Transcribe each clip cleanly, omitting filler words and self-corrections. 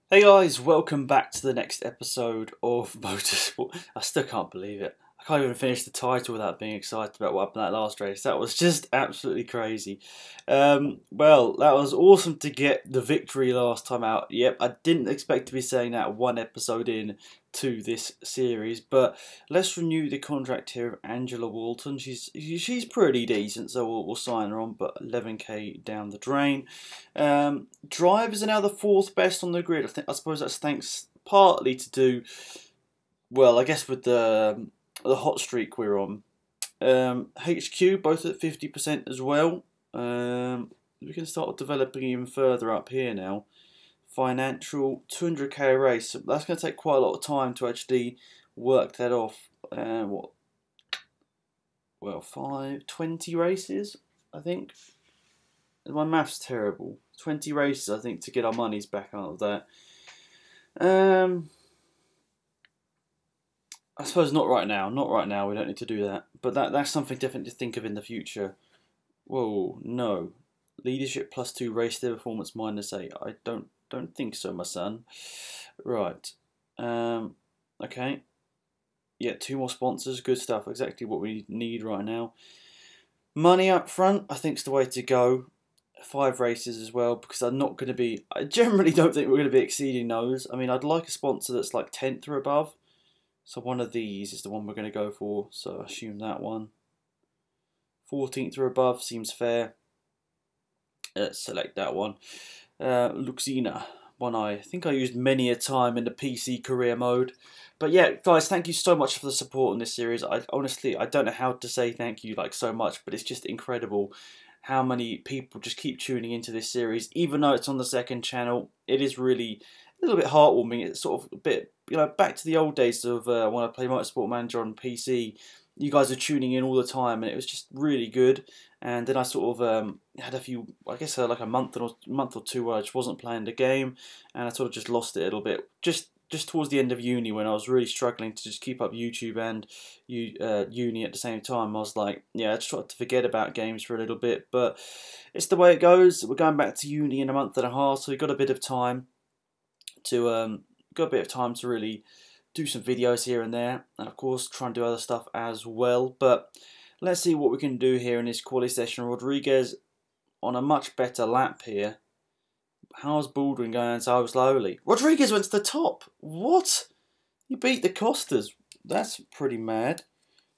Hey guys, welcome back to the next episode of Motorsport. I still can't believe it. I can't even finish the title without being excited about what happened in that last race. That was just absolutely crazy. Well, that was awesome to get the victory last time out. Yep, I didn't expect to be saying that one episode in to this series, but let's renew the contract here of Angela Walton. She's pretty decent, so we'll sign her on, but 11k down the drain. Drivers are now the fourth best on the grid. I suppose that's thanks partly to do well, I guess, with the hot streak we're on. HQ both at 50% as well. We can start developing even further up here now. Financial 200k a race. So that's going to take quite a lot of time to actually work that off. What? Well, 20 races, I think. My math's terrible. 20 races, I think, to get our monies back out of that. I suppose not right now. Not right now. We don't need to do that. But that's something definitely to think of in the future. Whoa, no. Leadership +2, race day performance -8. I don't think so, my son. Right. Okay. Yeah, 2 more sponsors. Good stuff. Exactly what we need right now. Money up front, I think, is the way to go. 5 races as well, because I'm not going to be. I generally don't think we're going to be exceeding those. I mean, I'd like a sponsor that's like 10th or above. So one of these is the one we're going to go for. So I assume that one. 14th or above seems fair. Let's select that one. Luxina. One I think I used many a time in the PC career mode. But yeah, guys, thank you so much for the support in this series. Honestly, I don't know how to say thank you like so much, but it's just incredible how many people just keep tuning into this series. Even though it's on the second channel, it is really a little bit heartwarming. It's sort of a bit, back to the old days of when I play Motorsport Manager on PC. You guys are tuning in all the time, and it was just really good. And then I sort of had a few, I guess, like a month or two where I just wasn't playing the game, and I sort of just lost it a little bit. Just towards the end of uni, when I was really struggling to just keep up YouTube and uni at the same time, I was like, yeah, I just tried to forget about games for a little bit. But it's the way it goes. We're going back to uni in a month and a half, so we've got a bit of time to really do some videos here and there, and of course try and do other stuff as well. But let's see what we can do here in this quali session. Rodriguez on a much better lap here. How's Baldwin going so slowly? Rodriguez went to the top. What? He beat the Costas. That's pretty mad.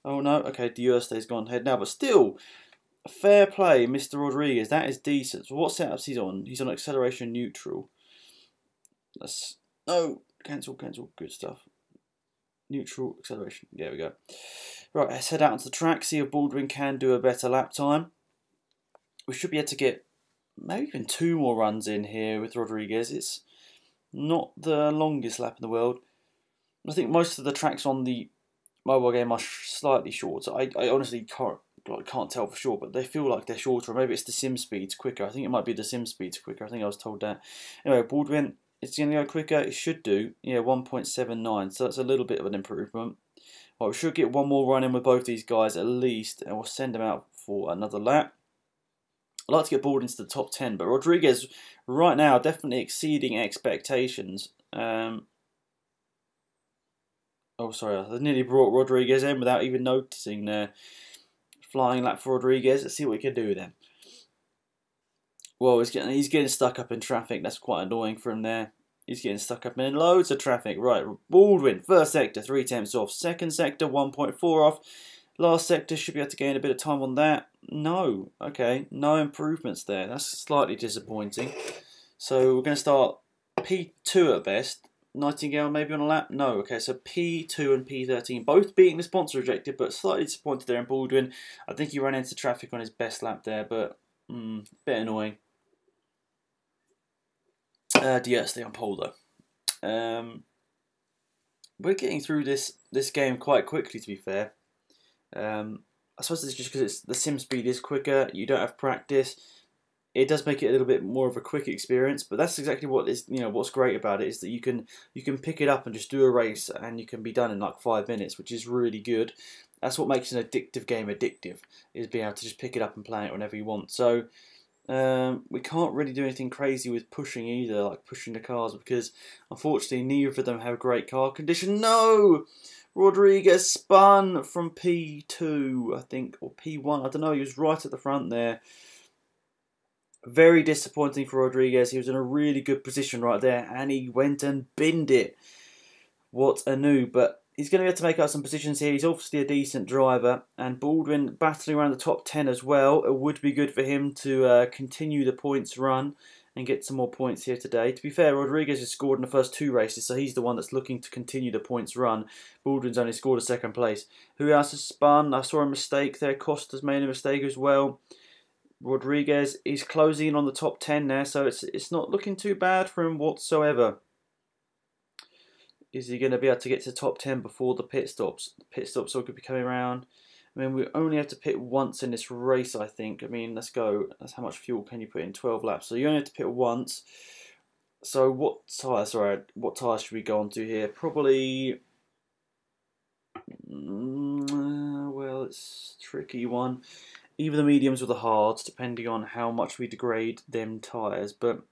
Oh no, okay, Diurste's gone ahead now, but still, fair play, Mr. Rodriguez. That is decent. So what setups he's on? He's on acceleration neutral. No, cancel. Good stuff. Neutral acceleration. There we go. Right, let's head out onto the track, see if Baldwin can do a better lap time. We should be able to get maybe even 2 more runs in here with Rodriguez. It's not the longest lap in the world. I think most of the tracks on the mobile game are slightly shorter. I honestly can't tell for sure, but they feel like they're shorter. Or maybe it's the sim speed's quicker. I think it might be the sim speed's quicker. I think I was told that. Anyway, Baldwin, it's going to go quicker. It should do. Yeah, 1.79. So that's a little bit of an improvement. Well, we should get one more run in with both these guys at least, and we'll send them out for another lap. I'd like to get Baldwin into the top 10, but Rodriguez right now definitely exceeding expectations. Oh, sorry, I nearly brought Rodriguez in without even noticing there. Flying lap for Rodriguez. Let's see what we can do with him. Well, he's getting stuck up in traffic. That's quite annoying for him there. He's getting stuck up in loads of traffic. Right, Baldwin, first sector, 3/10 off. Second sector, 1.4 off. Last sector, should be able to gain a bit of time on that. No, okay, no improvements there. That's slightly disappointing. So we're going to start P2 at best. Nightingale maybe on a lap? No, okay, so P2 and P13, both beating the sponsor objective, but slightly disappointed there in Baldwin. I think he ran into traffic on his best lap there, but bit annoying. Stay on pole though. We're getting through this game quite quickly, to be fair. I suppose it's just because the sim speed is quicker. You don't have practice. It does make it a little bit more of a quick experience, but that's exactly what is what's great about it is that you can pick it up and just do a race and you can be done in like 5 minutes, which is really good. That's what makes an addictive game addictive, is being able to just pick it up and play it whenever you want. So We can't really do anything crazy with pushing either, like pushing the cars, because unfortunately neither of them have great car condition. No! Rodriguez spun from P2, I think, or P1. I don't know. He was right at the front there. Very disappointing for Rodriguez. He was in a really good position right there, and he went and binned it. What a noob. But he's going to have to make out some positions here. He's obviously a decent driver, and Baldwin battling around the top 10 as well. It would be good for him to continue the points run and get some more points here today. To be fair, Rodriguez has scored in the first 2 races, so he's the one that's looking to continue the points run. Baldwin's only scored a 2nd place. Who else has spun? I saw a mistake there. Costa's made a mistake as well. Rodriguez is closing in on the top 10 now, so it's not looking too bad for him whatsoever. Is he going to be able to get to the top 10 before the pit stops? The pit stops all could be coming around. I mean, we only have to pit once in this race, I think. I mean, let's go. That's how much fuel can you put in? 12 laps. So you only have to pit once. So what tyres? Sorry, what tyres should we go on to here? Probably. Well, it's a tricky one. Either the mediums or the hards, depending on how much we degrade them tyres. But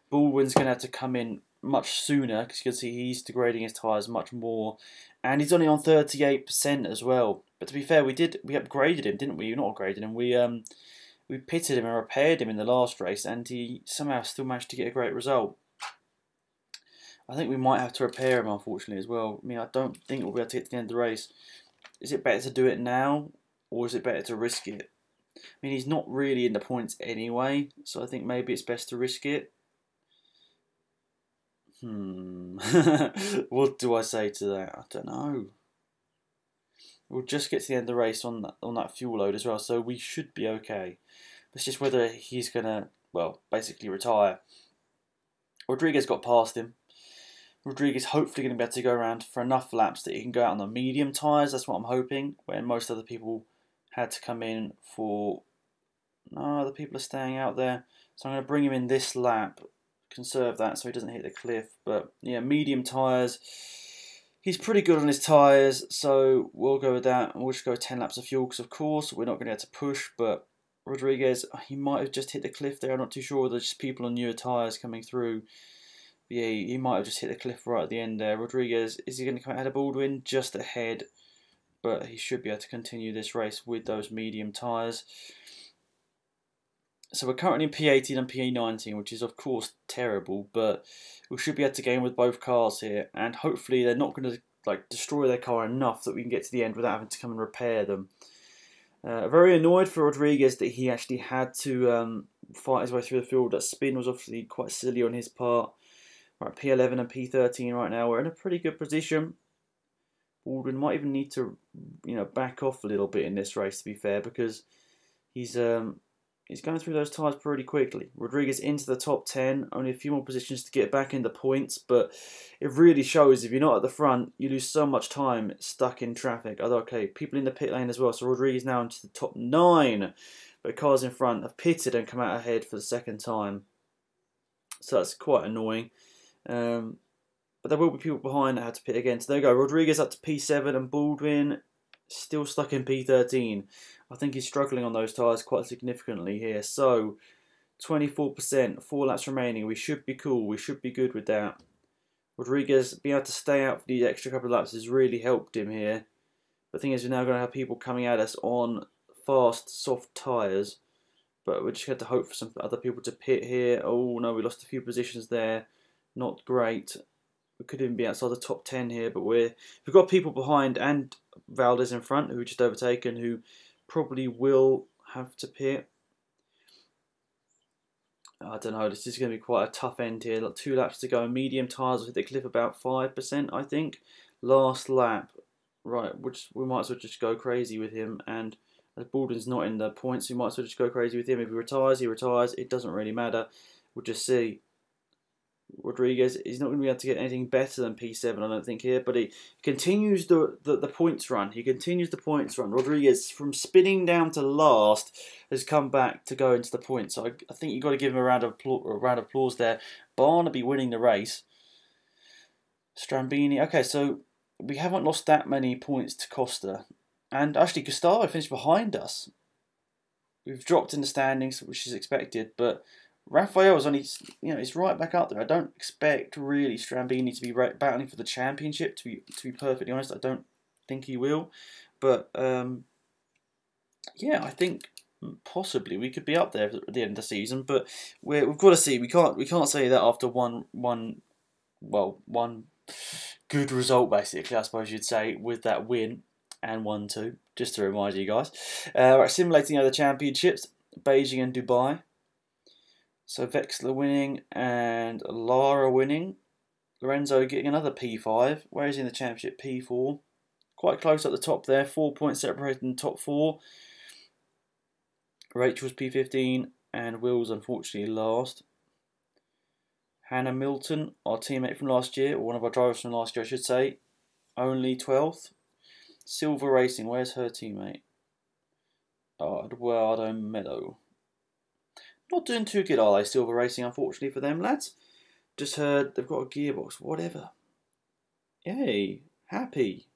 Baldwin's going to have to come in much sooner, because you can see he's degrading his tyres much more. And he's only on 38% as well. But to be fair, we upgraded him, didn't we? Not upgraded him. We pitted him and repaired him in the last race, and he somehow still managed to get a great result. I think we might have to repair him, unfortunately, as well. I mean, I don't think we'll be able to get to the end of the race. Is it better to do it now, or is it better to risk it? I mean, he's not really in the points anyway, so I think maybe it's best to risk it. What do I say to that? I don't know. We'll just get to the end of the race on that fuel load as well, so we should be okay. It's just whether he's going to, well, basically retire. Rodriguez got past him. Rodriguez hopefully going to be able to go around for enough laps that he can go out on the medium tyres. That's what I'm hoping, when most other people had to come in for... No, other people are staying out there. So I'm going to bring him in this lap. Conserve that so he doesn't hit the cliff. But yeah, medium tyres. He's pretty good on his tyres, so we'll go with that. We'll just go 10 laps of fuel, because of course we're not going to have to push. But Rodriguez, he might have just hit the cliff there. I'm not too sure. There's just people on newer tyres coming through. But yeah, he might have just hit the cliff right at the end there. Rodriguez, is he going to come ahead of Baldwin? Just ahead. But he should be able to continue this race with those medium tyres. So we're currently in P18 and P19, which is of course terrible, but we should be able to gain with both cars here, and hopefully they're not going to destroy their car enough that we can get to the end without having to come and repair them. Very annoyed for Rodriguez that he actually had to fight his way through the field. That spin was obviously quite silly on his part. Right, P11 and P13 right now. We're in a pretty good position. Baldwin might even need to, back off a little bit in this race, to be fair, because he's going through those tyres pretty quickly. Rodriguez into the top 10, only a few more positions to get back in the points, but it really shows if you're not at the front, you lose so much time stuck in traffic. Okay, people in the pit lane as well, so Rodriguez now into the top 9, but cars in front have pitted and come out ahead for the 2nd time. So that's quite annoying. But there will be people behind that had to pit again. So there you go, Rodriguez up to P7 and Baldwin still stuck in P13. I think he's struggling on those tyres quite significantly here. So 24%, 4 laps remaining. We should be cool. We should be good with that. Rodriguez being able to stay out for these extra couple of laps has really helped him here. But the thing is, we're now going to have people coming at us on fast, soft tyres. But we just had to hope for some other people to pit here. Oh no, we lost a few positions there. Not great. We could even be outside the top 10 here, but we've got people behind and Valdez in front who just overtaken, who probably will have to pit. I don't know, this is going to be quite a tough end here. 2 laps to go, medium tyres will hit the cliff about 5%, I think. Last lap, right, which we might as well just go crazy with him, and as Baldwin's not in the points, we might as well just go crazy with him. If he retires, he retires. It doesn't really matter. We'll just see. Rodriguez is not going to be able to get anything better than P7, I don't think, here, but he continues the points run. He continues the points run. Rodriguez, from spinning down to last, has come back to go into the points. So I think you've got to give him a round of applause there. Barnaby winning the race. Strambini. Okay, so we haven't lost that many points to Costa. And actually, Gustavo finished behind us. We've dropped in the standings, which is expected, but Raphael's only, he's right back up there. I don't expect really Strambini to be battling for the championship. To be perfectly honest, I don't think he will. But yeah, I think possibly we could be up there at the end of the season. But we've got to see. We can't say that after one good result, basically, I suppose you'd say, with that win and 1-2. Just to remind you guys. Right, simulating other championships, Beijing and Dubai. So Vexler winning and Lara winning. Lorenzo getting another P5. Where is he in the championship? P4. Quite close at the top there. 4 points separating the top 4. Rachel's P15 and Will's unfortunately last. Hannah Milton, our teammate from last year, or one of our drivers from last year I should say, only 12th. Silver Racing, where's her teammate? Eduardo Meadow. Not doing too good, are they, Silver Racing, unfortunately for them, lads? Just heard they've got a gearbox, whatever. Yay, happy.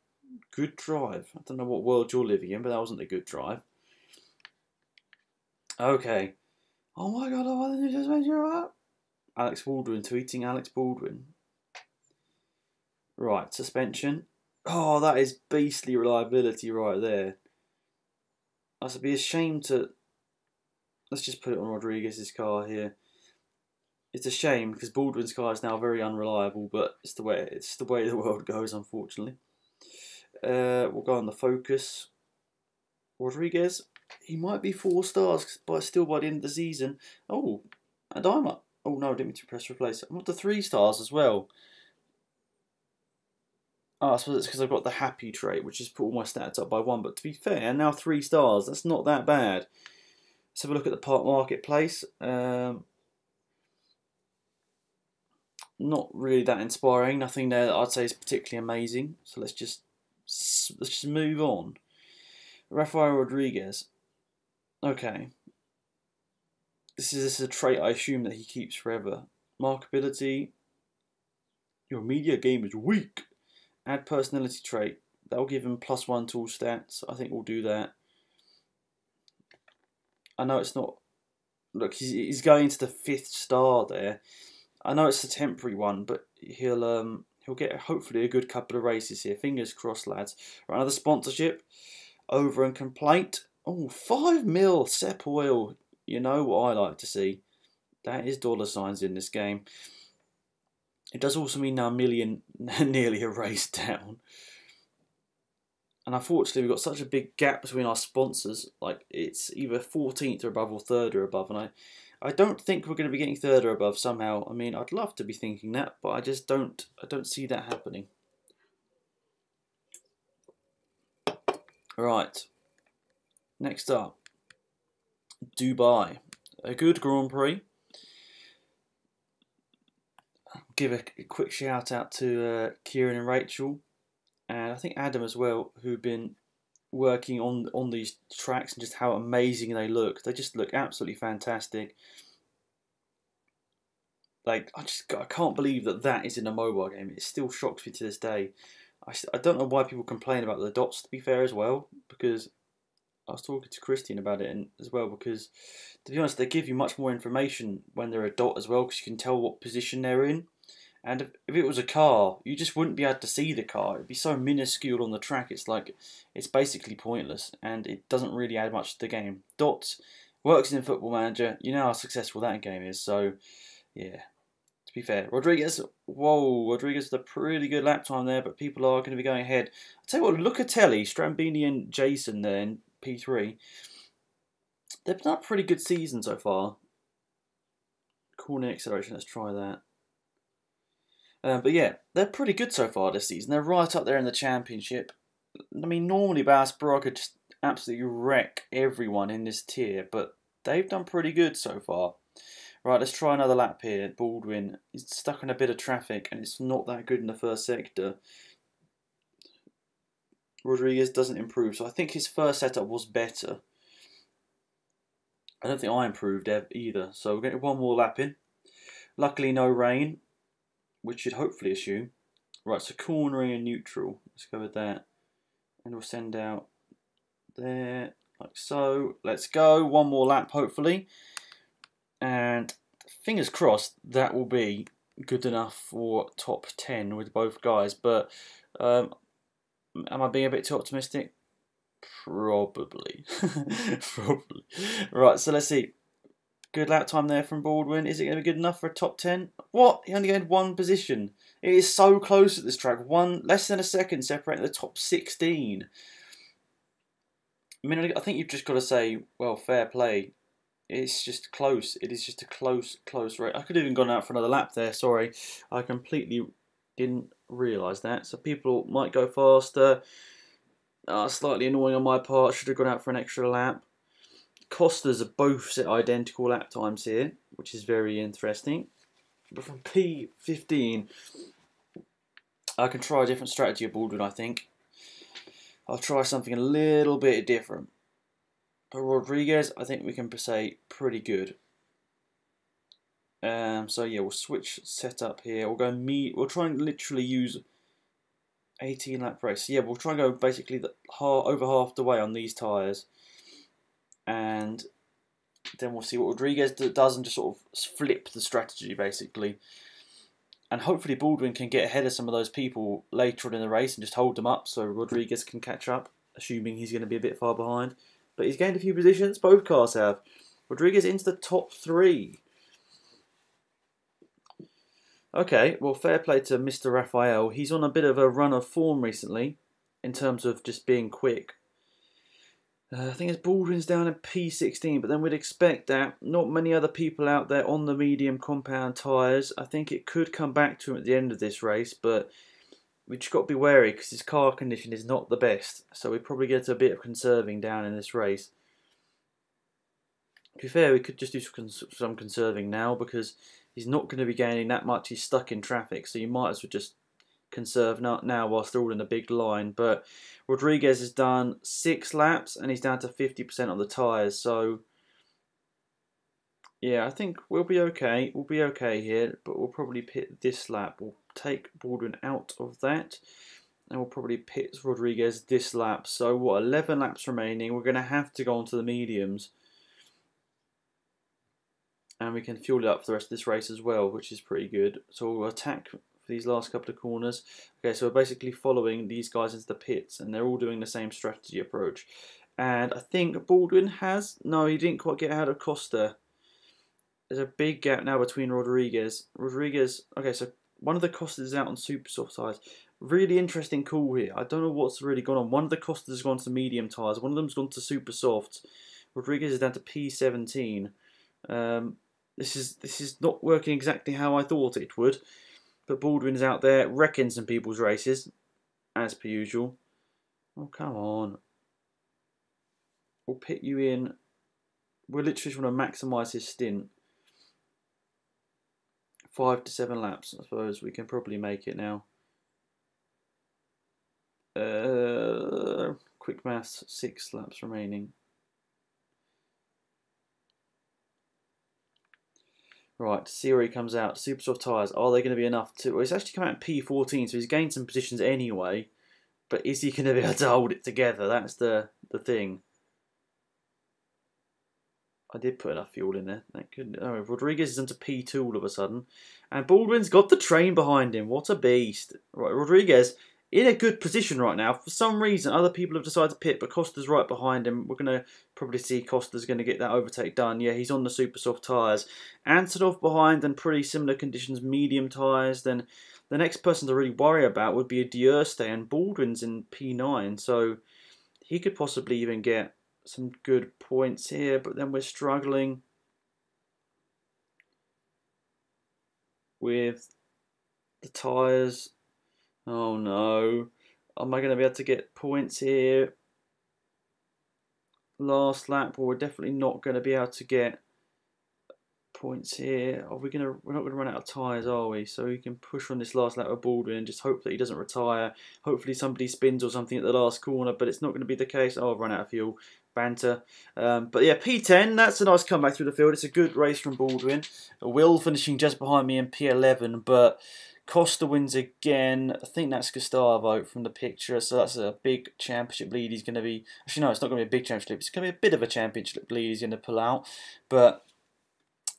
Good drive. I don't know what world you're living in, but that wasn't a good drive. Okay. Oh my god, why didn't you just measure up? Alex Baldwin tweeting Alex Baldwin. Right, suspension. Oh, that is beastly reliability right there. I should be ashamed to... Let's just put it on Rodriguez's car here. It's a shame because Baldwin's car is now very unreliable, but it's the way the world goes, unfortunately. We'll go on the Focus. Rodriguez, he might be 4 stars, but still by the end of the season. Oh, and I'm up. Oh no, I didn't mean to press replace. I'm up to 3 stars as well. Oh, I suppose it's because I've got the happy trait, which has put all my stats up by 1. But to be fair, now 3 stars. That's not that bad. Let's have a look at the park marketplace. Not really that inspiring. Nothing there that I'd say is particularly amazing. So let's just move on. Rafael Rodriguez. Okay. This is a trait I assume that he keeps forever. Markability. Your media game is weak. Add personality trait. That'll give him +1 to all stats. I think we'll do that. I know it's not... Look, he's going to the 5th star there. I know it's a temporary one, but he'll get hopefully a good couple of races here. Fingers crossed, lads. Right, another sponsorship. Over and complaint. Oh, 5 mil Sep Oil. You know what I like to see. That is $ in this game. It does also mean now million nearly a race down. And unfortunately we've got such a big gap between our sponsors. Like it's either 14th or above or 3rd or above. And I don't think we're going to be getting 3rd or above somehow. I mean, I'd love to be thinking that, but I just don't see that happening. Right. Next up. Dubai. A good Grand Prix. Give a quick shout out to Kieran and Rachel, and I think Adam as well, who've been working on these tracks and just how amazing they look. They just look absolutely fantastic. Like I can't believe that is in a mobile game. It still shocks me to this day. I don't know why people complain about the dots, to be fair, as well, because I was talking to Christian about it as well, because to be honest, they give you much more information when they're a dot as well, because you can tell what position they're in. And if it was a car, you just wouldn't be able to see the car. It'd be so minuscule on the track. It's basically pointless, and it doesn't really add much to the game. Dots works in Football Manager. You know how successful that game is. So, yeah. To be fair, Rodriguez with a pretty good lap time there, but people are going to be going ahead. I'll tell you what, Lucatelli, Strambini, and Jason there in P3. They've done a pretty good season so far. Corner acceleration. Let's try that. But yeah, they're pretty good so far this season. They're right up there in the championship. I mean, normally Bassborough could just absolutely wreck everyone in this tier, but they've done pretty good so far. Right, let's try another lap here. Baldwin is stuck in a bit of traffic, and it's not that good in the first sector. Rodriguez doesn't improve, so I think his first setup was better. I don't think I improved either, so we're getting one more lap in. Luckily, no rain, which should hopefully assume. Right, so cornering and neutral. Let's go with that. And we'll send out there. like so. Let's go. One more lap, hopefully. And fingers crossed that will be good enough for top 10 with both guys. But am I being a bit too optimistic? Probably. Probably. Right, so let's see. Good lap time there from Baldwin. Is it going to be good enough for a top 10? What? He only gained one position. It is so close at this track. Less than a second separating the top 16. I mean, I think you've just got to say, well, fair play. It's just close. It is just a close race. I could have even gone out for another lap there. Sorry. I completely didn't realise that. So people might go faster. Slightly annoying on my part. Should have gone out for an extra lap. Costas are both set identical lap times here, which is very interesting. But from P15, I can try a different strategy at Baldwin, I think. I'll try something a little bit different. But Rodriguez, I think we can say pretty good. So yeah, we'll switch setup here. We'll go we'll try and literally use 18 lap race. So yeah, we'll try and go basically over half the way on these tyres. And then we'll see what Rodriguez does and just sort of flip the strategy basically. And hopefully Baldwin can get ahead of some of those people later on in the race and just hold them up so Rodriguez can catch up, assuming he's going to be a bit far behind. But he's gained a few positions, both cars have. Rodriguez into the top 3. Okay, well, fair play to Mr. Raphael. He's on a bit of a run of form recently in terms of just being quick. I think it's Baldwin's down at P16, but then we'd expect that. Not many other people out there on the medium compound tyres. I think it could come back to him at the end of this race, but we've just got to be wary because his car condition is not the best. So we probably get a bit of conserving down in this race. To be fair, we could just do some conserving now because he's not going to be gaining that much. He's stuck in traffic, so you might as well just conserve now whilst they're all in a big line. But Rodriguez has done 6 laps and he's down to 50% on the tyres. So yeah, I think we'll be okay. We'll be okay here, but we'll probably pit this lap. We'll take Baldwin out of that and we'll probably pit Rodriguez this lap. So what, 11 laps remaining. We're going to have to go on to the mediums. And we can fuel it up for the rest of this race as well, which is pretty good. So we'll attack for these last couple of corners. Okay, so we're basically following these guys into the pits, and they're all doing the same strategy approach. And I think Baldwin has... No, he didn't quite get out of Costa. There's a big gap now between Rodriguez. Okay, so one of the Costas is out on super soft tyres. Really interesting call here. I don't know what's really gone on. One of the Costas has gone to medium tyres. One of them's gone to super softs. Rodriguez is down to P17. This is not working exactly how I thought it would. But Baldwin's out there wrecking some people's races, as per usual. Oh, come on. We'll pit you in. We're literally trying to maximise his stint. 5 to 7 laps, I suppose. We can probably make it now. Quick maths, 6 laps remaining. Right, see where he comes out. Super soft tyres, are they going to be enough to... Well, he's actually come out in P14, so he's gained some positions anyway. But is he going to be able to hold it together? That's the thing. I did put enough fuel in there. That could... Oh, Rodriguez is into P2 all of a sudden. And Baldwin's got the train behind him. What a beast. Right, Rodriguez in a good position right now. For some reason, other people have decided to pit, but Costa's right behind him. We're going to probably see Costa's going to get that overtake done. Yeah, he's on the super soft tyres. Antonov behind and pretty similar conditions, medium tyres. Then the next person to really worry about would be a Diurste, and Baldwin's in P9. So he could possibly even get some good points here, but then we're struggling with the tyres. Oh no, am I going to be able to get points here? Last lap, well, we're definitely not going to be able to get points here. We're not going to run out of tyres, are we? So we can push on this last lap of Baldwin and just hope that he doesn't retire. Hopefully somebody spins or something at the last corner, but it's not going to be the case. Oh, I've run out of fuel. Banter. But yeah, P10, that's a nice comeback through the field. It's a good race from Baldwin. Will finishing just behind me in P11, but Costa wins again. I think that's Gustavo from the picture, so that's a big championship lead he's going to be... Actually, no, it's not going to be a big championship lead. It's going to be a bit of a championship lead he's going to pull out. But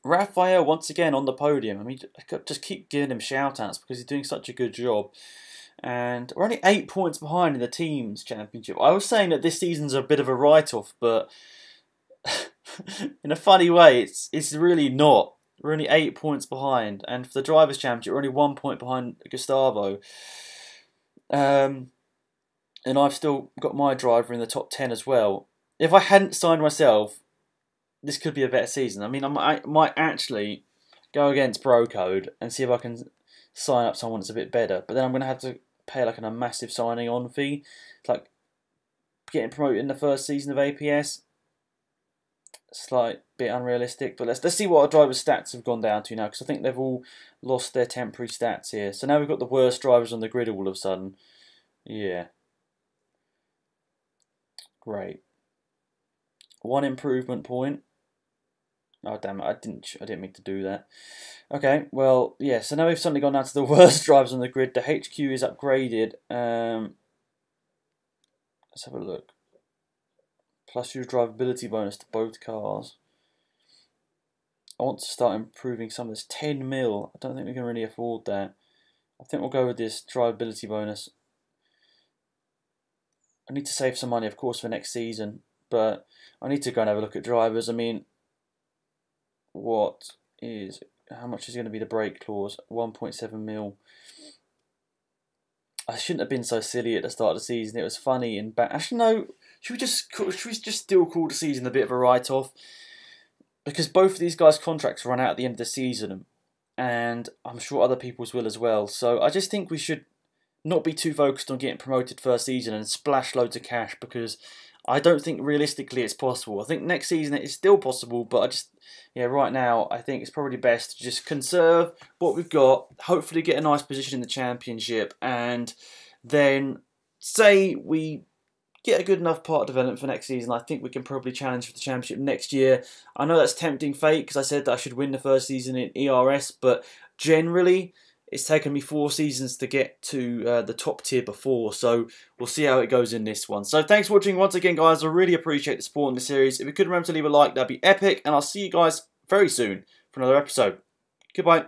Raphael, once again, on the podium. I mean, I just keep giving him shout-outs because he's doing such a good job. And we're only 8 points behind in the teams championship. I was saying that this season's a bit of a write-off, but in a funny way, it's really not. We're only 8 points behind, and for the Drivers' Championship, we're only 1 point behind Gustavo. And I've still got my driver in the top 10 as well. If I hadn't signed myself, this could be a better season. I mean, I might actually go against Bro Code and see if I can sign up someone that's a bit better. But then I'm going to have to pay like a massive signing on fee. It's like getting promoted in the first season of APS. Slight bit unrealistic, but let's see what our drivers' stats have gone down to now, because I think they've all lost their temporary stats here. So now we've got the worst drivers on the grid all of a sudden. Yeah, great. 1 improvement point. Oh damn it! I didn't mean to do that. Okay, well yeah. So now we've suddenly gone down to the worst drivers on the grid. The HQ is upgraded. Let's have a look. Plus your drivability bonus to both cars. I want to start improving some of this. 10 mil. I don't think we can really afford that. I think we'll go with this drivability bonus. I need to save some money, of course, for next season. But I need to go and have a look at drivers. I mean, how much is going to be the brake clause? 1.7 mil. I shouldn't have been so silly at the start of the season. It was funny and bad. Actually, no. Should we just still call the season a bit of a write-off? Because both of these guys' contracts run out at the end of the season, and I'm sure other people's will as well. So I just think we should not be too focused on getting promoted first season and splash loads of cash, because I don't think realistically it's possible. I think next season it is still possible, but right now I think it's probably best to just conserve what we've got, hopefully get a nice position in the championship, and then say we get a good enough part development for next season. I think we can probably challenge for the championship next year. I know that's tempting fate because I said that I should win the first season in ERS, but generally it's taken me 4 seasons to get to the top tier before, so we'll see how it goes in this one. So thanks for watching once again, guys. I really appreciate the support in the series. If you could remember to leave a like, that'd be epic, and I'll see you guys very soon for another episode. Goodbye.